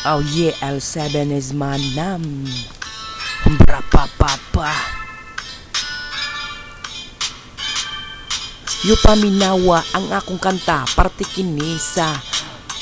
Oh yeah, L7 is my name. Bra pa pa pa. Yu paminawa ang akong kanta parte kini sa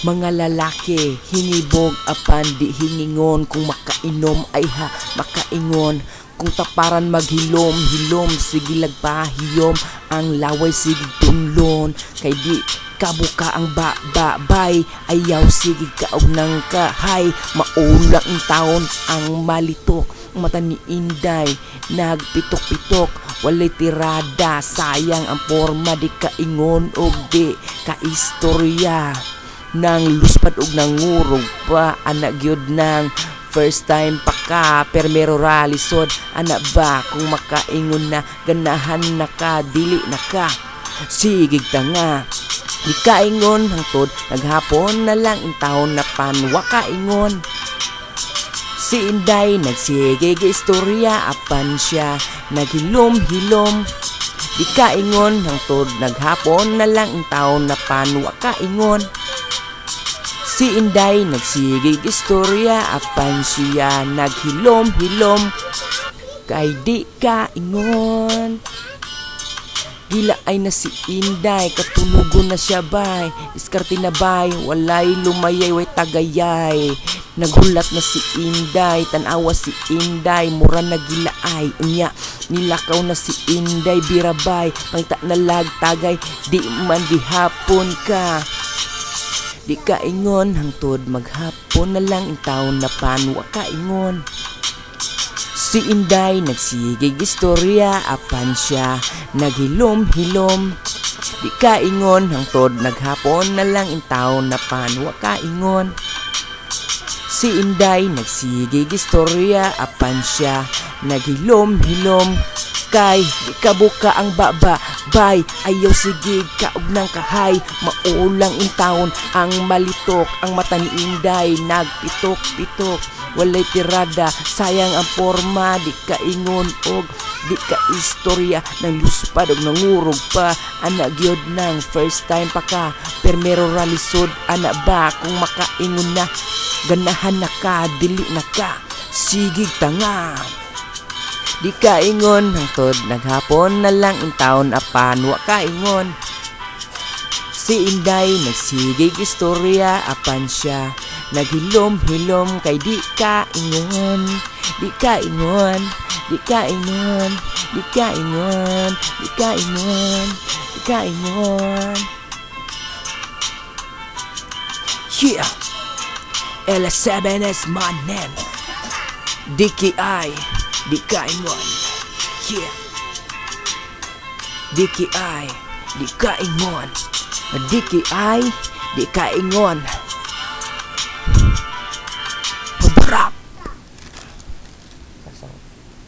mga lalaki. Hingibog apan di hingingon. Kung makainom ay ha makaingon. Kung taparan maghilom-hilom, sige lagpahiyom. Ang laway sige tunlon. Kay di kabuka ang babay, ayaw sige kaog ng kahay. Maulang ang taon ang malitok, mata ni Inday nagpitok-pitok. Walay tirada, sayang ang forma. Di kaingon og di kaistorya. Nang luspad og nangurog pa, anak gyud nang first time pa ka, permero ralisod. Anak ba kung makaingon na, ganahan na ka, dili na ka sigig tanga. Di kaingon hangtod naghapon na lang in taon na panwa kaingon. Si Inday nagsigig istorya apan siya naghilom-hilom. Di kaingon hangtod naghapon na lang in taon na panwa kaingon. Si Inday nagsigig istorya apan siya naghilom-hilom. Kay di kaingon. Gila ay na si Inday, katunugon na siya bay. Diskarte na bay, walay lumayay, way tagayay. Naghulat na si Inday, tanawa si Inday, mura na gila ay. Unya, nilakaw na si Inday, birabay, pangita na lag tagay, di man dihapon ka. Di kaingon, hangtod maghapon na lang in taon na panwa kaingon. Si Inday nagsigig istorya apan siya naghilom-hilom. Di kaingon hangtod naghapon na lang in taon na panwa kaingon. Si Inday nagsigig istorya apan siya naghilom-hilom. Kay di kabuka ang babay, ayaw sigig kaog ng kahay. Maulang in taon ang malitok, ang mata ni Inday nagpitok-pitok. Walay tirada, sayang ang forma. Di kaingon og di ka istorya. Nang luspad og nangurog pa, anak gyud nang first time pa ka, permero ralisod. Anak ba kung makaingon na, ganahan na ka, dili na ka sigig tanga. Di kaingon hangtod naghapon na lang in taon apan wa kaingon. Si Inday nagsigig istorya apan siya naghilom-hilom. Kay di kaingon, di kaingon, di kaingon, di kaingon, di kaingon, di kaingon. Yeah, L7 is my name. DKI, di kaingon. Yeah, DKI, di kaingon. DKI, di kaingon. Rap.